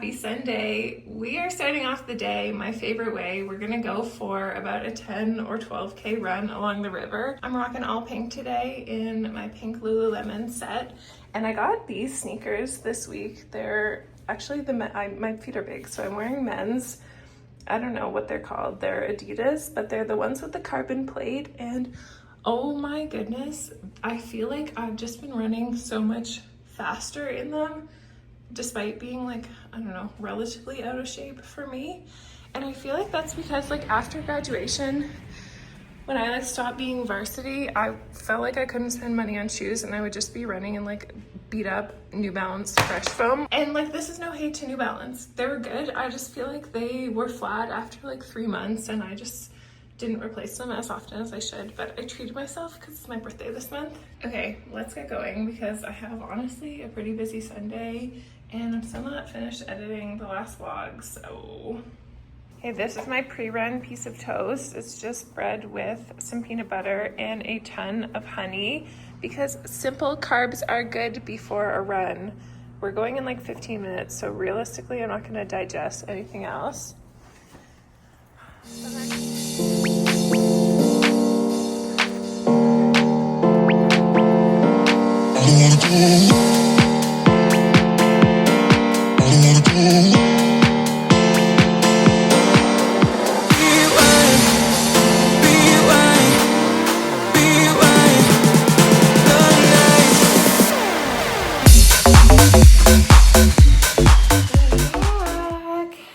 happy Sunday. We are starting off the day my favorite way. We're gonna go for about a 10 or 12K run along the river. I'm rocking all pink today in my pink Lululemon set. And I got these sneakers this week. They're actually my feet are big, so I'm wearing men's. I don't know what they're called. They're Adidas, but they're the ones with the carbon plate. And oh my goodness, I feel like I've just been running so much faster in them, despite being like, I don't know, relatively out of shape for me. And I feel like that's because like after graduation, when I like stopped being varsity, I felt like I couldn't spend money on shoes and I would just be running in like beat up New Balance Fresh Foam. And like, this is no hate to New Balance. They were good. I just feel like they were flat after like 3 months and I just didn't replace them as often as I should, but I treated myself because it's my birthday this month. Okay, let's get going because I have honestly a pretty busy Sunday and I'm still not finished editing the last vlog, so. Okay, this is my pre-run piece of toast. It's just bread with some peanut butter and a ton of honey because simple carbs are good before a run. We're going in like 15 minutes, so realistically, I'm not gonna digest anything else.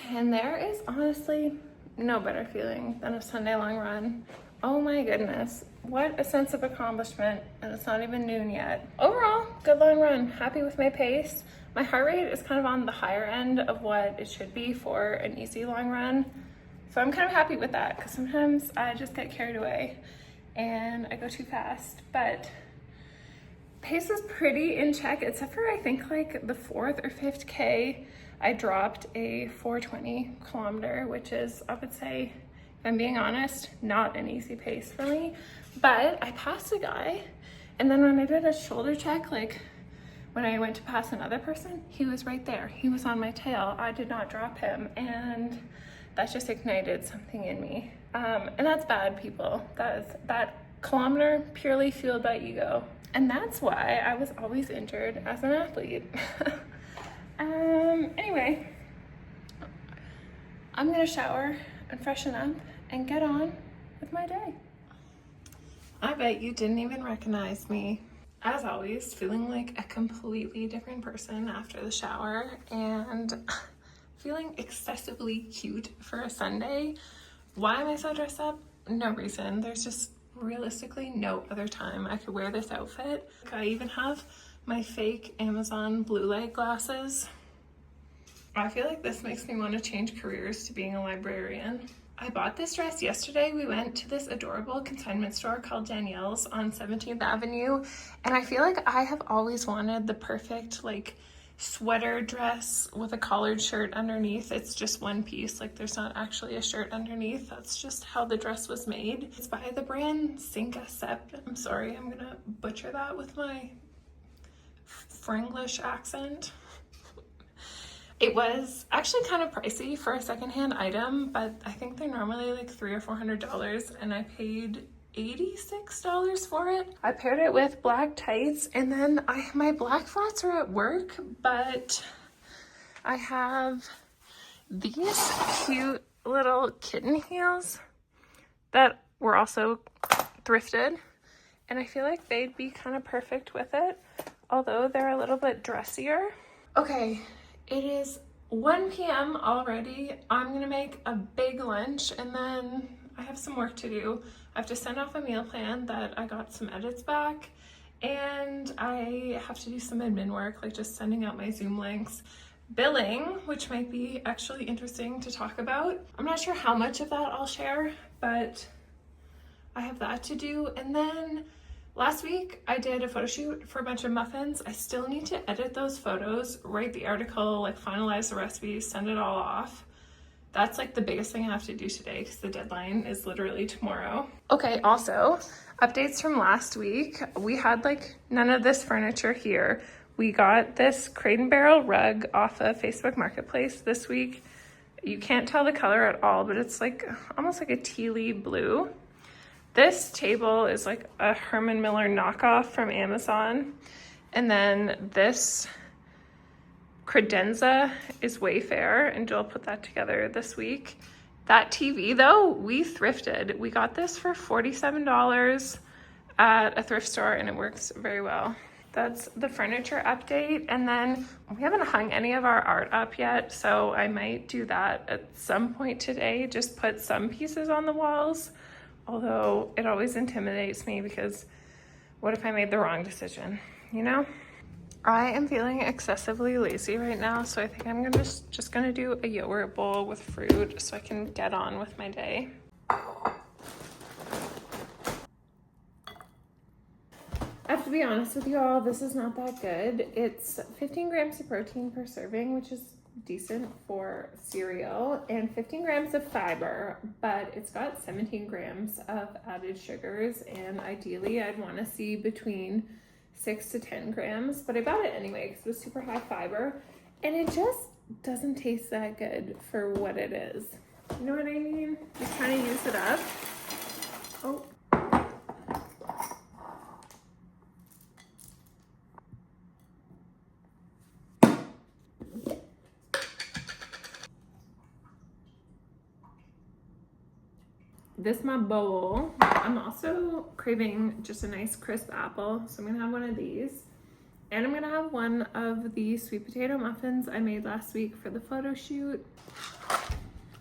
And there is honestly no better feeling than a Sunday long run. Oh my goodness, what a sense of accomplishment, and it's not even noon yet. Overall, good long run, happy with my pace. My heart rate is kind of on the higher end of what it should be for an easy long run. So I'm kind of happy with that because sometimes I just get carried away and I go too fast, but pace is pretty in check except for I think like the 4th or 5th K. I dropped a 420 kilometer, which is, I would say, if I'm being honest, not an easy pace for me. But I passed a guy, and then when I did a shoulder check, like when I went to pass another person, he was right there. He was on my tail. I did not drop him, and that just ignited something in me. And that's bad, people. That kilometer purely fueled by ego. And that's why I was always injured as an athlete. Anyway, I'm gonna shower and freshen up and get on with my day. I bet you didn't even recognize me. As always, feeling like a completely different person after the shower and feeling excessively cute for a Sunday. Why am I so dressed up? No reason. There's just realistically no other time I could wear this outfit. I even have my fake Amazon blue light glasses. I feel like this makes me want to change careers to being a librarian. I bought this dress yesterday. We went to this adorable consignment store called Danielle's on 17th Avenue. And I feel like I have always wanted the perfect like sweater dress with a collared shirt underneath. It's just one piece, like there's not actually a shirt underneath. That's just how the dress was made. It's by the brand Cinque Sept. I'm sorry, I'm gonna butcher that with my Franglish accent. It was actually kind of pricey for a secondhand item, but I think they're normally like $300 or $400 and I paid $86 for it. I paired it with black tights and then my black flats are at work, but I have these cute little kitten heels that were also thrifted and I feel like they'd be kind of perfect with it, although they're a little bit dressier. Okay, it is 1 p.m. already. I'm gonna make a big lunch and then I have some work to do. I have to send off a meal plan that I got some edits back and I have to do some admin work, like just sending out my Zoom links. Billing, which might be actually interesting to talk about. I'm not sure how much of that I'll share, but I have that to do. And then last week I did a photo shoot for a bunch of muffins. I still need to edit those photos, write the article, like finalize the recipe, send it all off. That's like the biggest thing I have to do today because the deadline is literally tomorrow. Okay, also updates from last week. We had like none of this furniture here. We got this Crate and Barrel rug off of Facebook Marketplace this week. You can't tell the color at all, but it's like almost like a tealy blue. This table is like a Herman Miller knockoff from Amazon. And then this credenza is Wayfair, and Joel put that together this week. That TV though, we thrifted. We got this for $47 at a thrift store, and it works very well. That's the furniture update. And then we haven't hung any of our art up yet, so I might do that at some point today, just put some pieces on the walls. Although it always intimidates me because what if I made the wrong decision, you know? I am feeling excessively lazy right now, so I think I'm gonna just gonna do a yogurt bowl with fruit so I can get on with my day. I have to be honest with you all, this is not that good. It's 15 grams of protein per serving, which is decent for cereal, and 15 grams of fiber, but it's got 17 grams of added sugars, and ideally I'd want to see between 6 to 10 grams, but I bought it anyway because it was super high fiber, and it just doesn't taste that good for what it is. You know what I mean? Just kind of use it up. Oh. This my bowl. I'm also craving just a nice crisp apple, so I'm gonna have one of these. And I'm gonna have one of the sweet potato muffins I made last week for the photo shoot.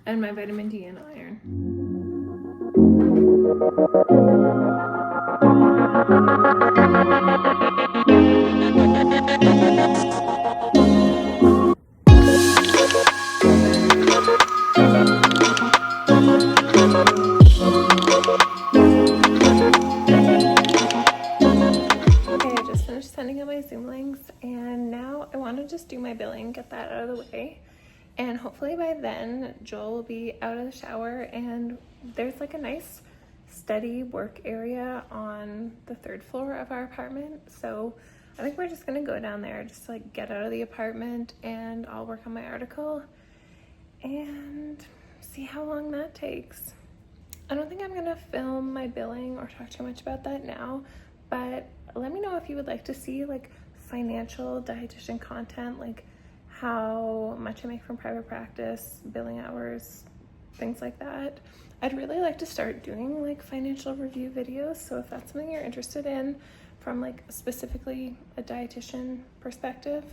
And my vitamin D and iron. And now I want to just do my billing, get that out of the way, and hopefully by then Joel will be out of the shower, and there's like a nice steady work area on the 3rd floor of our apartment, so I think we're just gonna go down there, just like get out of the apartment, and I'll work on my article and see how long that takes. I don't think I'm gonna film my billing or talk too much about that now, but let me know if you would like to see like financial dietitian content, like how much I make from private practice, billing hours, things like that. I'd really like to start doing like financial review videos, so if that's something you're interested in from like specifically a dietitian perspective,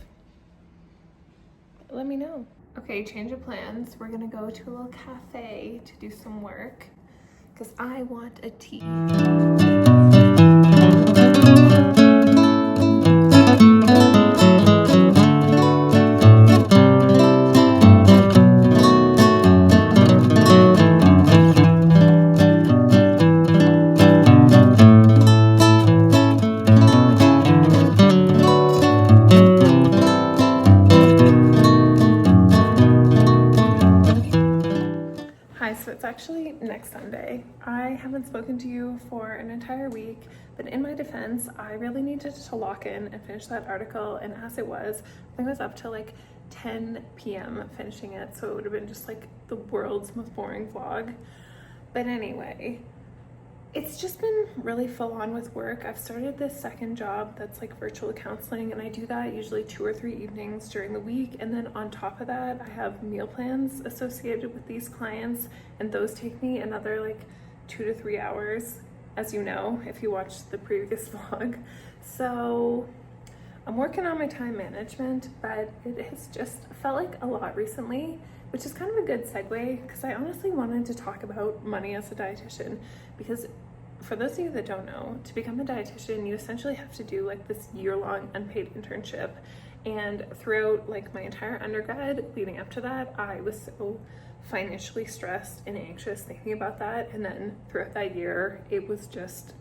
let me know. Okay, change of plans. We're gonna go to a little cafe to do some work because I want a tea. Actually next Sunday. I haven't spoken to you for an entire week, but in my defense, I really needed to lock in and finish that article, and as it was, I think I was up till like 10 p.m. finishing it, so it would have been just like the world's most boring vlog. But anyway, it's just been really full on with work. I've started this second job that's like virtual counseling, and I do that usually 2 or 3 evenings during the week. And then on top of that, I have meal plans associated with these clients, and those take me another like 2 to 3 hours, as you know, if you watched the previous vlog. So I'm working on my time management, but it has just felt like a lot recently, which is kind of a good segue because I honestly wanted to talk about money as a dietitian, because for those of you that don't know, to become a dietitian, you essentially have to do like this year-long unpaid internship. And throughout like my entire undergrad leading up to that, I was so financially stressed and anxious thinking about that. And then throughout that year, it was just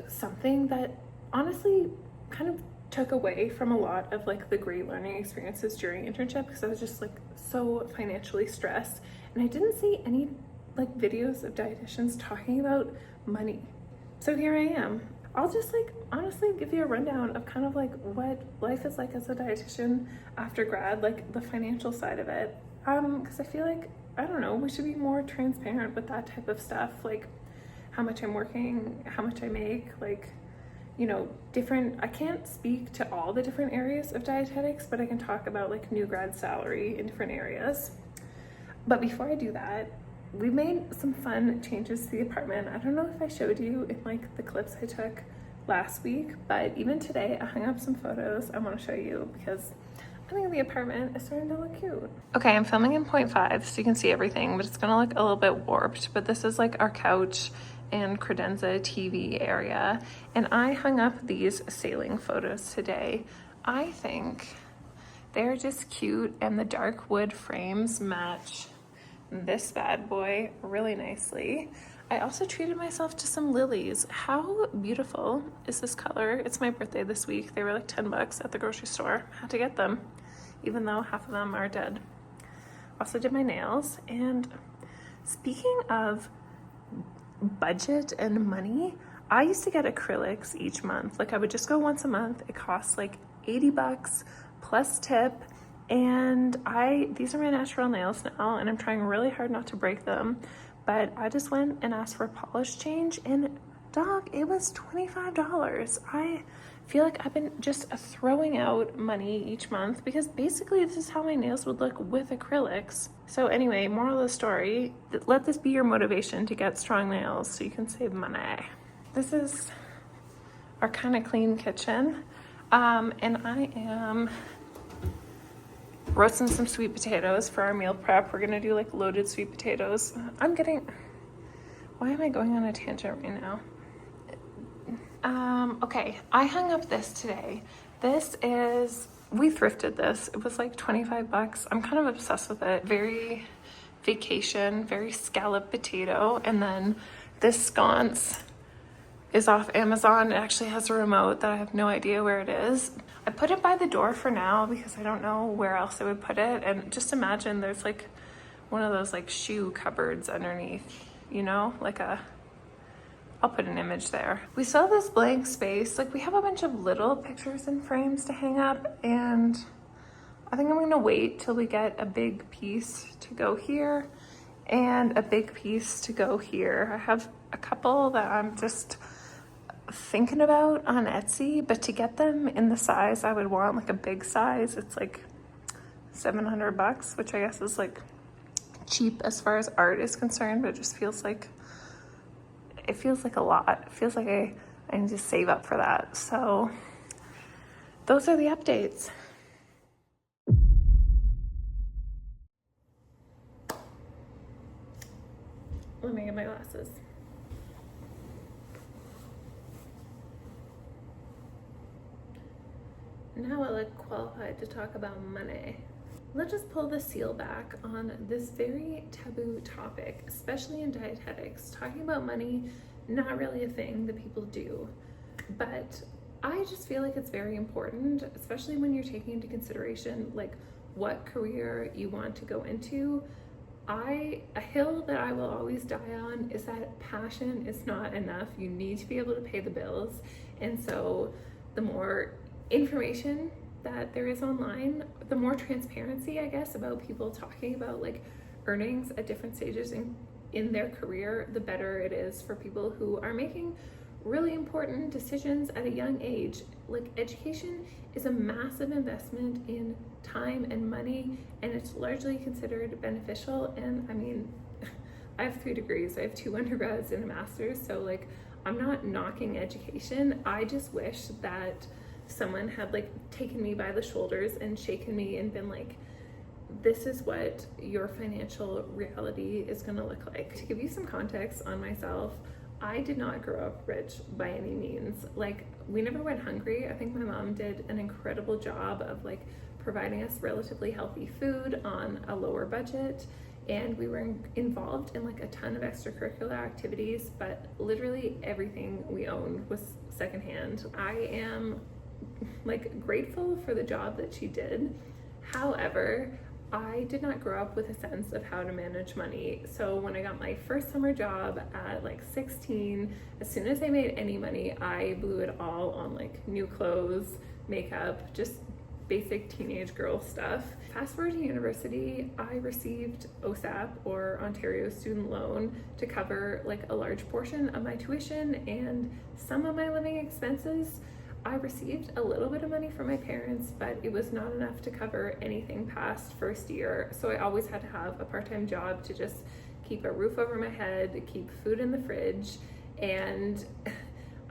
something that honestly kind of took away from a lot of like the great learning experiences during internship, because I was just like so financially stressed, and I didn't see any like videos of dietitians talking about money. So here I am. I'll just like honestly give you a rundown of kind of like what life is like as a dietitian after grad, like the financial side of it. Because I feel like, I don't know, we should be more transparent with that type of stuff, like how much I'm working, how much I make, like, you know, different, I can't speak to all the different areas of dietetics, but I can talk about like new grad salary in different areas. But before I do that, we made some fun changes to the apartment. I don't know if I showed you in like the clips I took last week, but even today I hung up some photos I want to show you because I think the apartment is starting to look cute. Okay, I'm filming in 0.5 so you can see everything, but it's gonna look a little bit warped. But this is like our couch and credenza TV area. And I hung up these sailing photos today. I think they're just cute, and the dark wood frames match this bad boy really nicely. I also treated myself to some lilies. How beautiful is this color? It's my birthday this week. They were like 10 bucks at the grocery store. Had to get them, even though half of them are dead. Also did my nails. And speaking of budget and money, I used to get acrylics each month. Like I would just go once a month. It costs like 80 bucks plus tip. And these are my natural nails now, and I'm trying really hard not to break them. But I just went and asked for a polish change, and dog, it was $25. I feel like I've been just throwing out money each month because basically this is how my nails would look with acrylics. So anyway, moral of the story, let this be your motivation to get strong nails so you can save money. This is our kind of clean kitchen. And I am roasting some sweet potatoes for our meal prep. We're gonna do like loaded sweet potatoes. Why am I going on a tangent right now? Okay, I hung up this today. We thrifted this. It was like 25 bucks. I'm kind of obsessed with it. Very vacation, very scallop potato. And then this sconce is off Amazon. It actually has a remote that I have no idea where it is. I put it by the door for now because I don't know where else I would put it. And just imagine there's like one of those like shoe cupboards underneath, you know, I'll put an image there. We saw this blank space. Like we have a bunch of little pictures and frames to hang up, and I think I'm gonna wait till we get a big piece to go here and a big piece to go here. I have a couple that I'm just thinking about on Etsy, but to get them in the size I would want, like a big size, it's like 700 bucks, which I guess is like cheap as far as art is concerned, but it just feels like a lot. It feels like I need to save up for that. So those are the updates. Let me get my glasses. Now I look qualified to talk about money. Let's just pull the seal back on this very taboo topic, especially in dietetics. Talking about money, not really a thing that people do, but I just feel like it's very important, especially when you're taking into consideration like what career you want to go into. A hill that I will always die on is that passion is not enough. You need to be able to pay the bills. And so the more information that there is online, the more transparency, I guess, about people talking about like earnings at different stages in their career, the better it is for people who are making really important decisions at a young age. Like education is a massive investment in time and money, and it's largely considered beneficial. And I mean, I have 3 degrees. I have 2 undergrads and a master's, so like I'm not knocking education. I just wish that someone had like taken me by the shoulders and shaken me and been like, this is what your financial reality is gonna look like. To give you some context on myself, I did not grow up rich by any means. Like we never went hungry. I think my mom did an incredible job of like providing us relatively healthy food on a lower budget. And we were involved in like a ton of extracurricular activities, but literally everything we owned was secondhand. I am like grateful for the job that she did. However, I did not grow up with a sense of how to manage money. So when I got my first summer job at like 16, as soon as I made any money, I blew it all on like new clothes, makeup, just basic teenage girl stuff. Fast forward to university, I received OSAP, or Ontario Student Loan, to cover like a large portion of my tuition and some of my living expenses. I received a little bit of money from my parents, but it was not enough to cover anything past first year. So I always had to have a part-time job to just keep a roof over my head, keep food in the fridge. And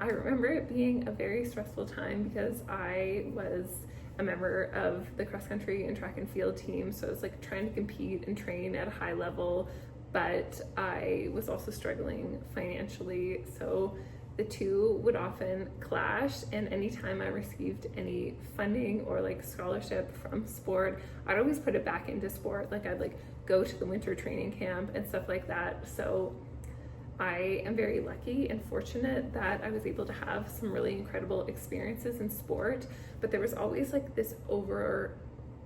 I remember it being a very stressful time because I was a member of the cross country and track and field team. So I was like trying to compete and train at a high level, but I was also struggling financially. So the two would often clash, and anytime I received any funding or like scholarship from sport, I'd always put it back into sport. Like I'd like go to the winter training camp and stuff like that. So I am very lucky and fortunate that I was able to have some really incredible experiences in sport, but there was always like this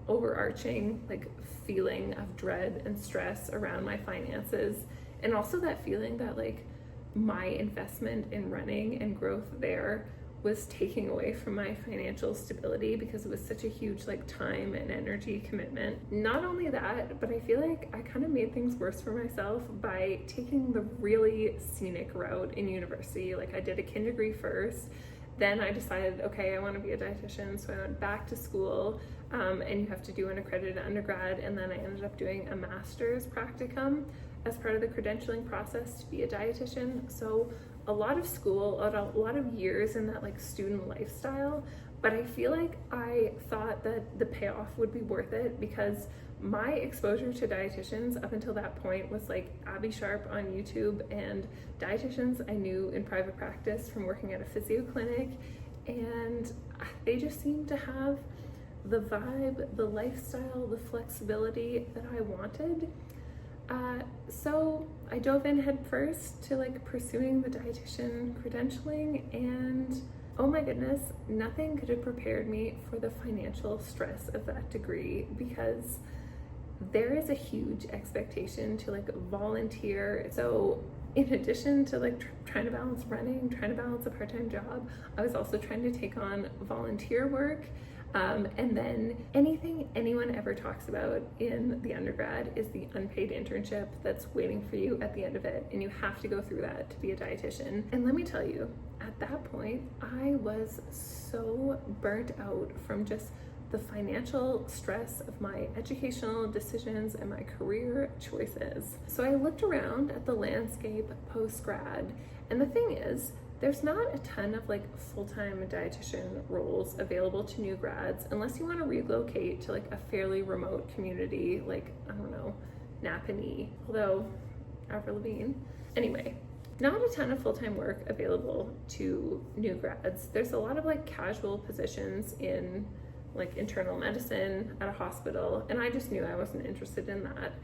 overarching like feeling of dread and stress around my finances, and also that feeling that like my investment in running and growth there was taking away from my financial stability because it was such a huge like time and energy commitment. Not only that, but I feel like I kind of made things worse for myself by taking the really scenic route in university. Like I did a kin degree first, then I decided, okay, I want to be a dietitian, so I went back to school, and you have to do an accredited undergrad, and then I ended up doing a master's practicum as part of the credentialing process to be a dietitian. So a lot of school, a lot of years in that like student lifestyle, but I feel like I thought that the payoff would be worth it because my exposure to dietitians up until that point was like Abby Sharp on YouTube and dietitians I knew in private practice from working at a physio clinic, and they just seemed to have the vibe, the lifestyle, the flexibility that I wanted. So I dove in head first to like pursuing the dietitian credentialing, and oh my goodness, nothing could have prepared me for the financial stress of that degree, because there is a huge expectation to like volunteer. So in addition to like trying to balance running, trying to balance a part-time job, I was also trying to take on volunteer work. And then anything anyone ever talks about in the undergrad is the unpaid internship that's waiting for you at the end of it. And you have to go through that to be a dietitian. And let me tell you, at that point, I was so burnt out from just the financial stress of my educational decisions and my career choices. So I looked around at the landscape post-grad, and the thing is, there's not a ton of like full-time dietitian roles available to new grads unless you want to relocate to like a fairly remote community, like, I don't know, Napanee, although Avril Lavigne. Anyway, not a ton of full-time work available to new grads. There's a lot of like casual positions in like internal medicine at a hospital, and I just knew I wasn't interested in that.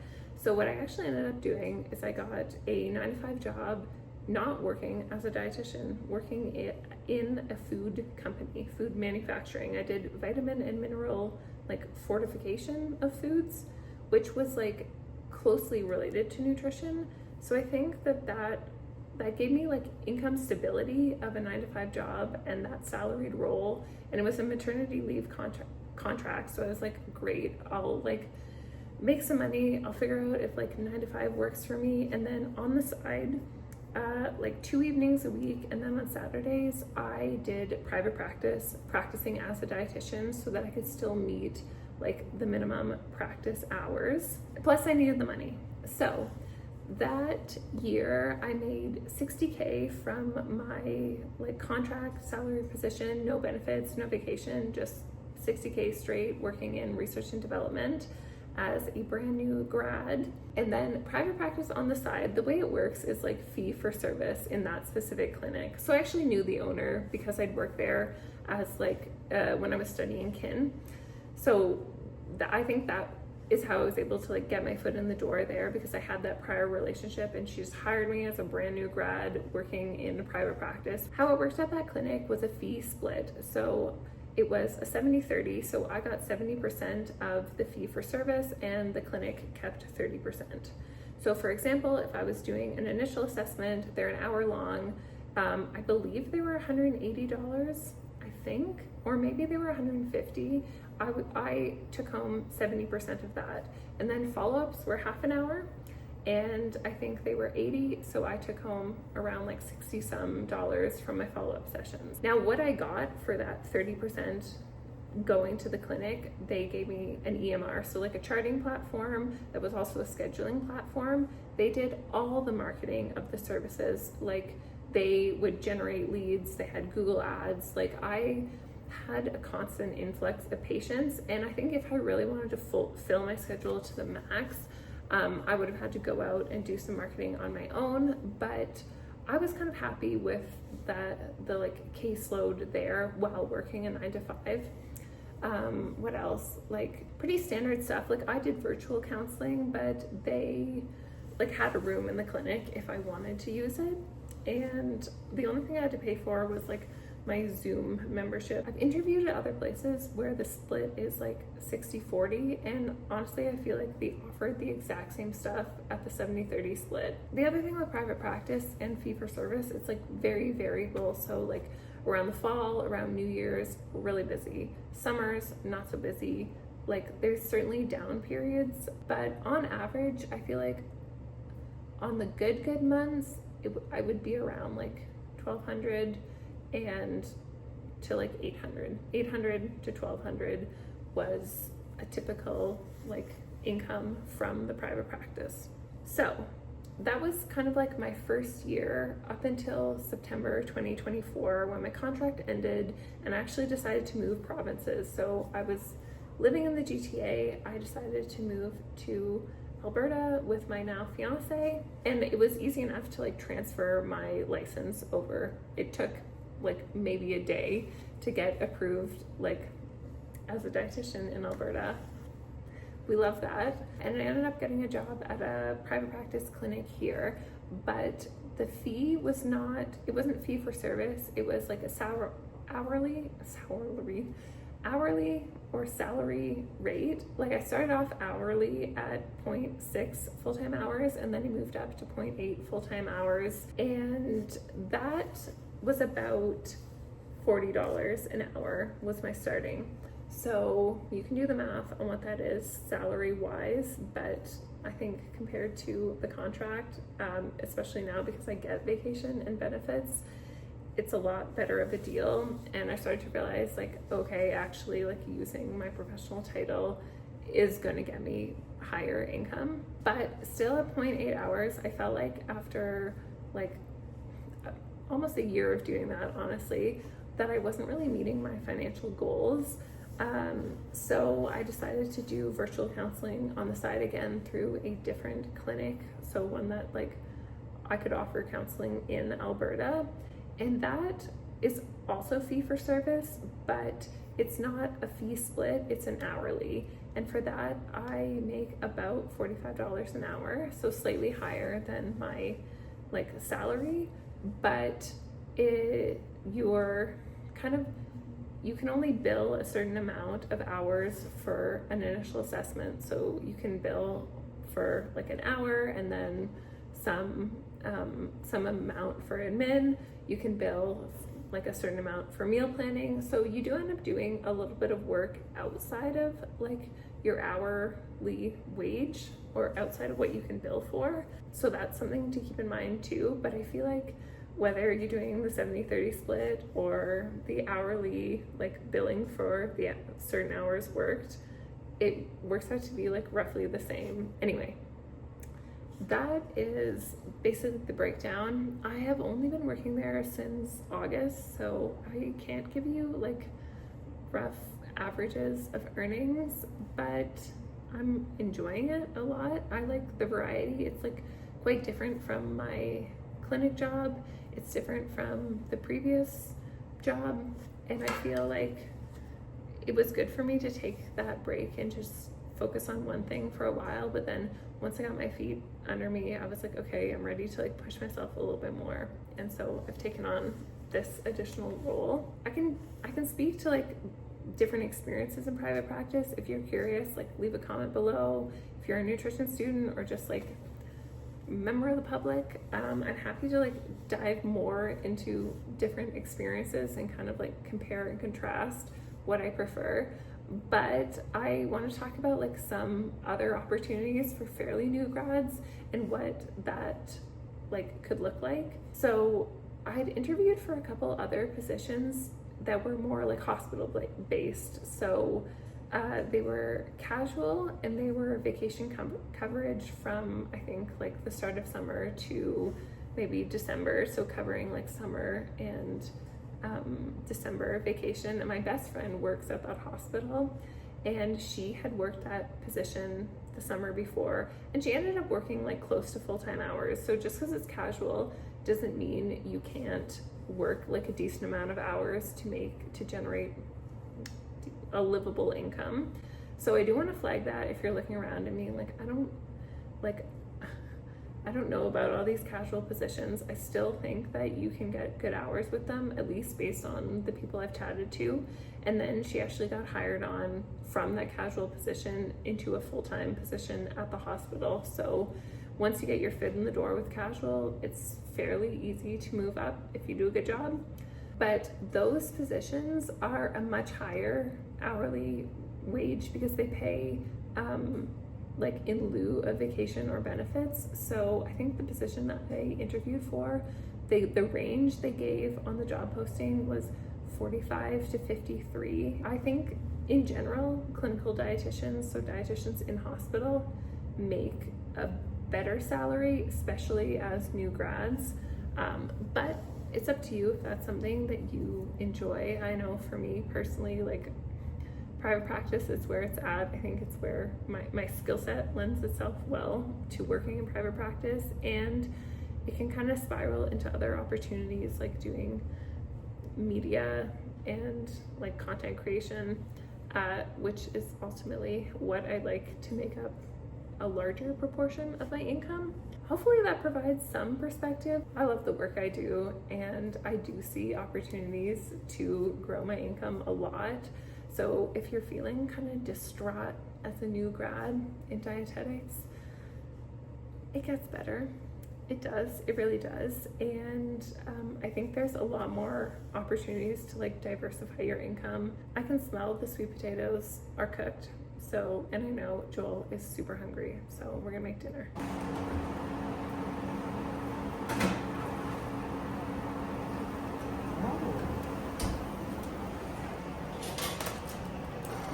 So what I actually ended up doing is I got a 9-to-5 job, not working as a dietitian, working in a food company, food manufacturing. I did vitamin and mineral like fortification of foods, which was like closely related to nutrition. So I think that gave me like income stability of a 9-to-5 job and that salaried role, and it was a maternity leave contract. So I was like, great, I'll like make some money, I'll figure out if like 9-to-5 works for me, and then on the side, like 2 evenings a week, and then on Saturdays I did private practice, practicing as a dietitian so that I could still meet like the minimum practice hours. Plus I needed the money. So that year I made $60K from my like contract salary position, no benefits, no vacation, just $60K straight working in research and development as a brand new grad. And then private practice on the side, the way it works is like fee for service in that specific clinic. So I actually knew the owner because I'd worked there as like when I was studying kin. So I think that is how I was able to like get my foot in the door there, because I had that prior relationship, and she just hired me as a brand new grad working in private practice. How it worked at that clinic was a fee split. So it was a 70-30, so I got 70% of the fee for service and the clinic kept 30%. So for example, if I was doing an initial assessment, they're an hour long, I believe they were $180, I think, or maybe they were $150. I took home 70% of that. And then follow-ups were half an hour, and I think they were $80, so I took home around like $60 some from my follow-up sessions. Now what I got for that 30% going to the clinic, they gave me an EMR, so like a charting platform that was also a scheduling platform. They did all the marketing of the services, like they would generate leads, they had Google ads, like I had a constant influx of patients, and I think if I really wanted to fill my schedule to the max, I would have had to go out and do some marketing on my own, but I was kind of happy with the like caseload there while working a 9 to 5. What else? Like pretty standard stuff. Like I did virtual counseling, but they like had a room in the clinic if I wanted to use it. And the only thing I had to pay for was like my Zoom membership. I've interviewed at other places where the split is like 60-40, and honestly I feel like they offered the exact same stuff at the 70-30 split. The other thing with private practice and fee for service, it's like very variable. So like around the fall, around New Year's, really busy. Summers, not so busy. Like there's certainly down periods, but on average I feel like on the good months I would be around like 1,200 and to like 800 to 1,200 was a typical like income from the private practice. So that was kind of like my first year up until September 2024 when my contract ended and I actually decided to move provinces. So I was living in the GTA. I decided to move to Alberta with my now fiance, and it was easy enough to like transfer my license over. It took like maybe a day to get approved like as a dietitian in Alberta. We love that. And I ended up getting a job at a private practice clinic here, but the fee was not, it wasn't fee for service. It was like a hourly or salary rate. Like I started off hourly at 0.6 full-time hours, and then I moved up to 0.8 full-time hours, and that was about $40 an hour was my starting. So you can do the math on what that is salary wise, but I think compared to the contract, especially now because I get vacation and benefits, it's a lot better of a deal. And I started to realize like, okay, actually like using my professional title is going to get me higher income. But still at 0.8 hours, I felt like after like almost a year of doing that, honestly, that I wasn't really meeting my financial goals. So I decided to do virtual counseling on the side again through a different clinic. So one that like I could offer counseling in Alberta, and that is also fee for service, but it's not a fee split, it's an hourly. And for that, I make about $45 an hour, so slightly higher than my like salary, but you can only bill a certain amount of hours for an initial assessment. So you can bill for like an hour and then some amount for admin. You can bill like a certain amount for meal planning. So you do end up doing a little bit of work outside of like your hourly wage or outside of what you can bill for. So that's something to keep in mind too. But I feel like whether you're doing the 70-30 split or the hourly like billing for the certain hours worked, it works out to be like roughly the same. Anyway, that is basically the breakdown. I have only been working there since August, so I can't give you like rough averages of earnings, but I'm enjoying it a lot. I like the variety. It's like quite different from my clinic job. It's different from the previous job, and I feel like it was good for me to take that break and just focus on one thing for a while. But then once I got my feet under me, I was like, okay, I'm ready to like push myself a little bit more. And so I've taken on this additional role. I can speak to like different experiences in private practice. If you're curious, like leave a comment below. If you're a nutrition student or just like member of the public, I'm happy to like dive more into different experiences and kind of like compare and contrast what I prefer. But I want to talk about like some other opportunities for fairly new grads and what that like could look like. So I'd interviewed for a couple other positions that were more like hospital based. So they were casual and they were vacation coverage from I think like the start of summer to maybe December. So covering like summer and December vacation. And my best friend works at that hospital and she had worked that position the summer before and she ended up working like close to full-time hours. So just because it's casual doesn't mean you can't work like a decent amount of hours to generate a livable income. So I do want to flag that if you're looking around and being like, I don't know about all these casual positions. I still think that you can get good hours with them, at least based on the people I've chatted to. And then she actually got hired on from that casual position into a full-time position at the hospital. So once you get your foot in the door with casual, it's fairly easy to move up if you do a good job. But those positions are a much higher hourly wage because they pay like in lieu of vacation or benefits. So I think the position that I interviewed for, the range they gave on the job posting was 45 to 53. I think in general, clinical dietitians, so dietitians in hospital, make a better salary, especially as new grads. But it's up to you if that's something that you enjoy. I know for me personally, like private practice is where it's at. I think it's where my skill set lends itself well to working in private practice, and it can kind of spiral into other opportunities like doing media and like content creation, which is ultimately what I'd like to make up a larger proportion of my income. Hopefully that provides some perspective. I love the work I do and I do see opportunities to grow my income a lot. So if you're feeling kind of distraught as a new grad in dietetics, it gets better. It does, it really does. And I think there's a lot more opportunities to like diversify your income. I can smell the sweet potatoes are cooked. So, and I know Joel is super hungry, so we're gonna make dinner.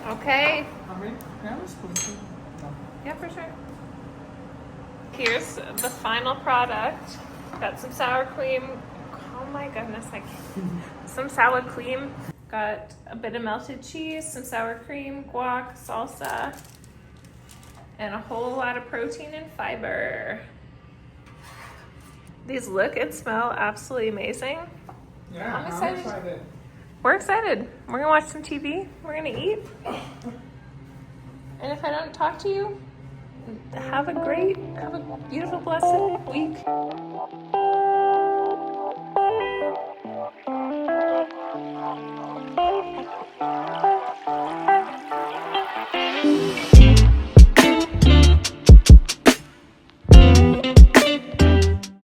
Okay. Yeah, for sure. Here's the final product. Got some sour cream. Oh my goodness, some sour cream. Got a bit of melted cheese, some sour cream, guac, salsa, and a whole lot of protein and fiber. These look and smell absolutely amazing. Yeah, I'm excited. I'm excited. We're excited. We're gonna watch some TV. We're gonna eat. And if I don't talk to you, have a beautiful, blessed week.